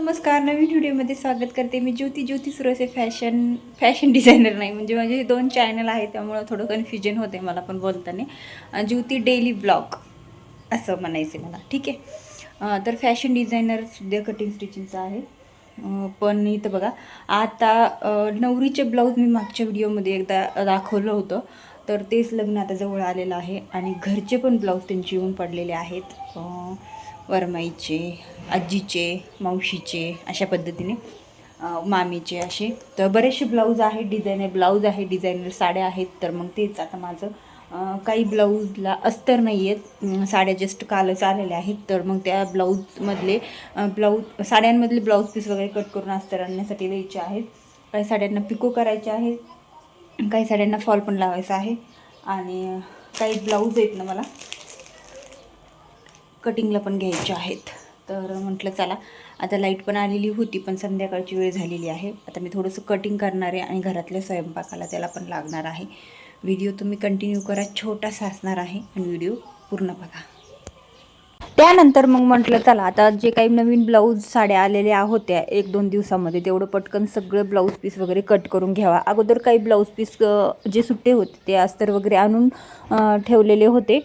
नमस्कार. नवीन व्हिडिओमध्ये स्वागत करते. मी ज्योती सुरसे. फॅशन डिझायनर नाही, म्हणजे माझे 2 चॅनल आहेत, त्यामुळं थोडं कन्फ्युजन होते मला पण बोलताना. ज्योती डेली ब्लॉग असं म्हणायचं मला, ठीक आहे. तर फॅशन डिझायनर सुद्धा कटिंग स्टिचिंगचं आहे. पण इथं बघा, आता नवरीचे ब्लाऊज मी मागच्या व्हिडिओमध्ये एकदा दाखवलं होतं, तर तेच लग्न आता जवळ आलेलं आहे आणि घरचे पण ब्लाऊज त्यांचे येऊन पडलेले आहेत. वरमाईचे, आजीचे, मावशीचे, अशा पद्धतीने मामीचे असे. तर बरेचसे ब्लाऊज आहेत, डिझायनर ब्लाऊज आहे, डिझायनर साड्या आहेत. तर मग तेच आता माझं काही ब्लाऊजला अस्तर नाही आहेत, साड्या जस्ट कालच आलेल्या आहेत. तर मग त्या ब्लाऊजमधले साड्यांमधले ब्लाऊज पीस वगैरे कट करून अस्तर आणण्यासाठी द्यायचे आहेत. काही साड्यांना पिको करायचे आहे, काही साड्यांना फॉल पण लावायचा आहे आणि काही ब्लाऊज आहेत ना मला कटिंगला पण घ्यायचे आहेत. तर म्हटलं चला, आता लाईट पण आलेली होती, पण संध्याकाळची वेळ झालेली आहे. आता मी थोडंसं कटिंग करणार आहे आणि घरातल्या स्वयंपाकाला त्याला पण लागणार आहे. व्हिडिओ तुम्ही कंटिन्यू करा, छोटासा असणार आहे आणि व्हिडिओ पूर्ण बघा. त्यानंतर मग म्हटलं चला, आता जे काही नवीन ब्लाऊज साड्या आलेल्या होत्या 1-2 दिवसामध्ये, तेवढं पटकन सगळं ब्लाऊज पीस वगैरे कट करून घ्यावा. अगोदर काही ब्लाऊज पीस जे सुट्टे होते ते अस्तर वगैरे आणून ठेवलेले होते,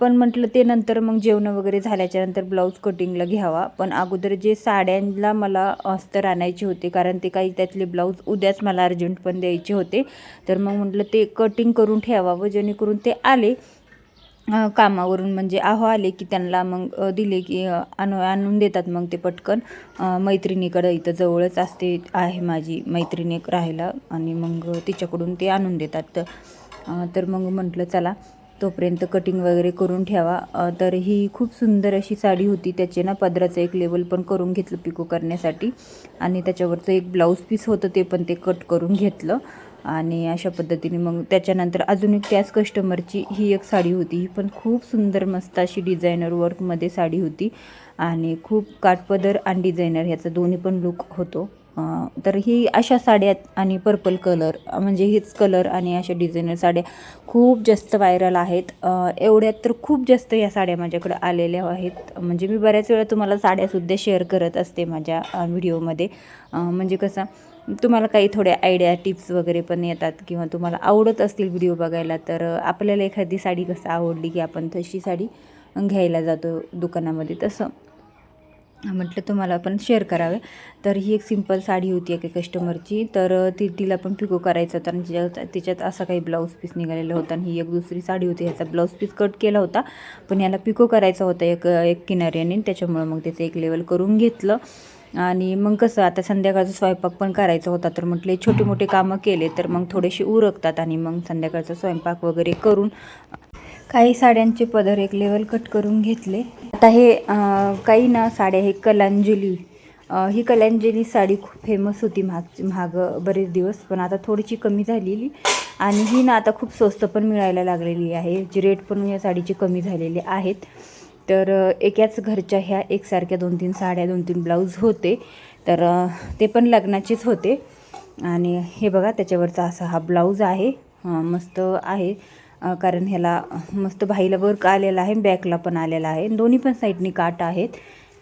पण म्हटलं ते नंतर मग जेवण वगैरे झाल्याच्यानंतर ब्लाऊज कटिंगला घ्यावा. पण अगोदर जे साड्यांना मला अस्तर आणायचे होते, कारण ते काही त्यातले ब्लाऊज उद्याच मला अर्जंट पण द्यायचे होते. तर मग म्हटलं ते कटिंग करून ठेवावं, जेणेकरून ते आले कामावरून, म्हणजे आले की त्यांना मग दिले की आणून देतात मग ते पटकन. मैत्रिणीकडं इथं जवळच आहे माझी मैत्रीण एक राहायला, आणि मग तिच्याकडून ते आणून देतात. तर मग म्हटलं चला, तोपर्यंत कटिंग वगैरे करून ठेवा. तर ही खूप सुंदर अशी साडी होती. त्याचे ना पदराचं एक लेवल पण करून घेतलं पिको करण्यासाठी, आणि त्याच्यावरचं एक ब्लाऊज पीस होतं ते पण ते कट करून घेतलं. आणि अशा पद्धतीने मग त्याच्यानंतर अजून एक त्याच कस्टमरची ही एक साडी होती. ही पण खूप सुंदर मस्त अशी डिझायनर वर्कमध्ये साडी होती, आणि खूप काठपदर आणि डिझायनर ह्याचा दोन्ही पण लुक होतो. तर ही अशा साड्यात आणि पर्पल कलर, म्हणजे हेच कलर आणि अशा डिझायनर साड्या खूप जास्त व्हायरल आहेत. एवढ्यात तर खूप जास्त या साड्या माझ्याकडे आलेल्या आहेत. म्हणजे मी बऱ्याच वेळा तुम्हाला साड्यासुद्धा शेअर करत असते माझ्या व्हिडिओमध्ये. म्हणजे कसं, तुम्हाला काही थोड्या आयडिया टिप्स वगैरे पण येतात, किंवा तुम्हाला आवडत असतील व्हिडिओ बघायला, तर आपल्याला एखादी साडी कसं आवडली की आपण तशी साडी घ्यायला जातो दुकानामध्ये. तसं म्हटलं तुम्हाला पण शेअर करावे. तर ही एक सिंपल साडी होती एका कस्टमरची. तर तिला पण पिको करायचं होतं, आणि तिच्यात असा काही ब्लाऊज पीस निघालेला होता. आणि ही एक दुसरी साडी होती, ह्याचा ब्लाऊज पीस कट केला होता, पण याला पिको करायचा होता एक किनाऱ्याने, त्याच्यामुळं मग त्याचं एक लेवल करून घेतलं. आणि मग कसं, आता संध्याकाळचा स्वयंपाक पण करायचा होता, तर म्हटले छोटे मोठे कामं केले तर मग थोडेसे उरकतात, आणि मग संध्याकाळचा स्वयंपाक वगैरे करून काही साड्यांचे पदर एक लेवल कट करून घेतले. आता हे काही ना साड्या, हे कलांजली, ही कलांजली साडी खूप फेमस होती महाग बरेच दिवस, पण आता थोडीशी कमी झालेली, आणि ही ना आता खूप स्वस्त पण मिळायला लागलेली आहे. जी रेट पण या साडीचे कमी झालेले आहेत. तर एकाच घरच्या ह्या एकसारख्या 2-3 साड्या, 2-3 ब्लाऊज होते, तर ते पण लग्नाचेच होते. आणि हे बघा, त्याच्यावरचा असा हा ब्लाऊज आहे, मस्त आहे. कारण ह्याला मस्त बाहीला वर्क आलेला आहे, बॅकला पण आलेला आहे, दोन्ही पण साईडनी काट आहेत.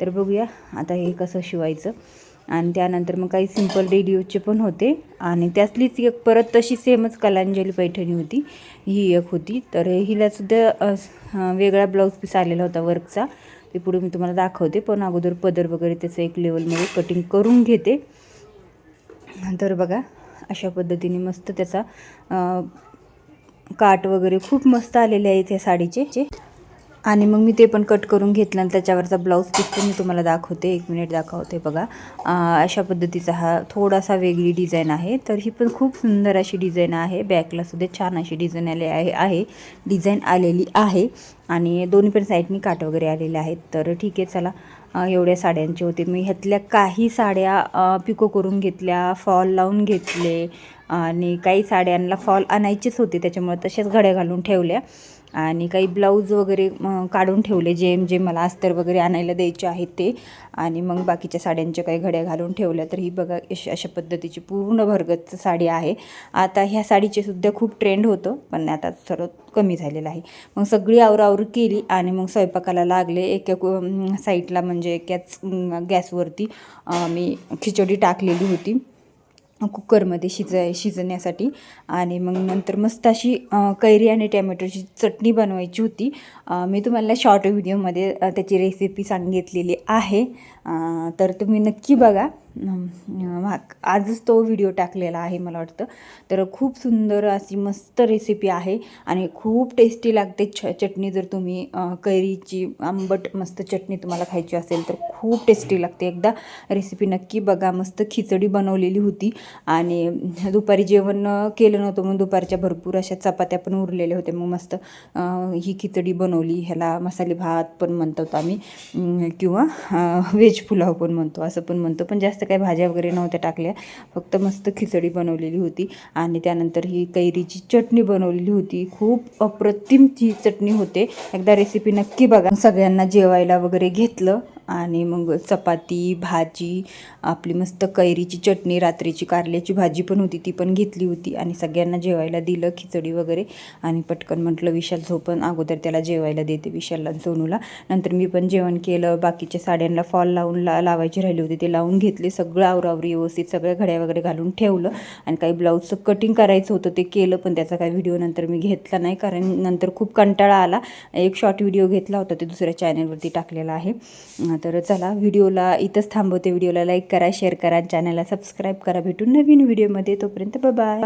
तर बघूया आता हे कसं शिवायचं. आणि त्यानंतर मग काही सिंपल डेली यूजचे पण होते, आणि त्यातलीच एक परत तशी सेमच कलांजली पैठणी होती, ही एक होती. तर हिलासुद्धा वेगळा ब्लाऊज पीस आलेला होता वर्कचा, ते पुढे मी तुम्हाला दाखवते. पण अगोदर पदर वगैरे त्याचं एक लेवलमध्ये कटिंग करून घेते. तर बघा, अशा पद्धतीने मस्त त्याचा काट वगैरे खूप मस्त आलेले आहेत या साडीचे. आणि मग मी ते पण कट करून घेतलं, आणि त्याच्यावरचा ब्लाऊज पीस पण मी तुम्हाला दाखवते, 1 मिनिट दाखवते बघा. अशा पद्धतीचा हा थोडासा वेगळी डिझाईन आहे. तर ही पण खूप सुंदर अशी डिझाईन आहे. बॅकला सुद्धा छान अशी डिझाईन डिझाईन आलेली आहे, आणि दोन्ही पण साईडनी काट वगैरे आलेले आहेत. तर ठीक आहे, चला, एवढ्या साड्यांचे होते. मी ह्यातल्या काही साड्या पिको करून घेतल्या, फॉल लावून घेतले, आणि काही साड्यांना फॉल आणायचेच होते, त्याच्यामुळे तशाच घड्या घालून ठेवल्या. आणि काही ब्लाऊज वगैरे काढून ठेवले, जे मला अस्तर वगैरे आणायला द्यायचे आहेत ते. आणि मग बाकीच्या साड्यांच्या काही घड्या घालून ठेवल्या. तर ही बघा अशा पद्धतीची पूर्ण भरगत साडी आहे. आता ह्या साडीचे सुद्धा खूप ट्रेंड होतं, पण आता सर्व कमी झालेलं आहे. मग सगळी आवरावरी केली आणि मग स्वयंपाकाला लागले. एका साईडला म्हणजे एकाच गॅसवरती मी खिचडी टाकलेली होती कुकरमध्ये शिजण्यासाठी. आणि मग नंतर मस्त अशी कैरी आणि टॅमॅटोची चटणी बनवायची होती. मी तुम्हाला शॉर्ट व्हिडिओमध्ये त्याची रेसिपी सांगितलेली आहे, तर तुम्ही नक्की बघा. आजच तो व्हिडिओ टाकलेला आहे मला वाटतं. तर खूप सुंदर अशी मस्त रेसिपी आहे आणि खूप टेस्टी लागते. चटणी जर तुम्ही कैरीची आंबट मस्त चटणी तुम्हाला खायची असेल तर खूप टेस्टी लागते. एकदा रेसिपी नक्की बघा. मस्त खिचडी बनवलेली होती आणि दुपारी जेवण केलं नव्हतं, मग दुपारच्या भरपूर अशा चपात्या पण उरलेल्या होत्या. मग मस्त ही खिचडी बनवली. ह्याला मसाले भात पण म्हणतो आम्ही, किंवा व्हेज पुलाव पण म्हणतो, असं पण म्हणतो. पण जास्त काही भाज्या वगैरे नव्हत्या टाकल्या, फक्त मस्त खिचडी बनवलेली होती. आणि त्यानंतर ही कैरीची चटणी बनवलेली होती. खूप अप्रतिम ती चटणी होते. एकदा रेसिपी नक्की बघा. सगळ्यांना जेवायला वगैरे घेतलं आणि मग चपाती, भाजी, आपली मस्त कैरीची चटणी, रात्रीची कारल्याची भाजी पण होती ती पण घेतली होती आणि सगळ्यांना जेवायला दिलं खिचडी वगैरे. आणि पटकन म्हटलं विशाल झोपण, अगोदर त्याला जेवायला देते विशालला सोनूला. नंतर मी पण जेवण केलं. बाकीच्या साड्यांना फॉल लावायची राहिली होती ते लावून घेतले. सगळं आवरावरी व्यवस्थित सगळ्या घड्या वगैरे घालून ठेवलं. आणि काही ब्लाऊजचं कटिंग करायचं होतं ते केलं, पण त्याचा काही व्हिडिओ नंतर मी घेतला नाही, कारण नंतर खूप कंटाळा आला. एक शॉर्ट व्हिडिओ घेतला होता, ते दुसऱ्या चॅनलवरती टाकलेला आहे. तर चला व्हिडिओला इथंच थांबवते. व्हिडिओला लाईक करा, शेअर करा, चॅनलला सबस्क्राईब करा. भेटून नवीन व्हिडिओमध्ये. तोपर्यंत बाय.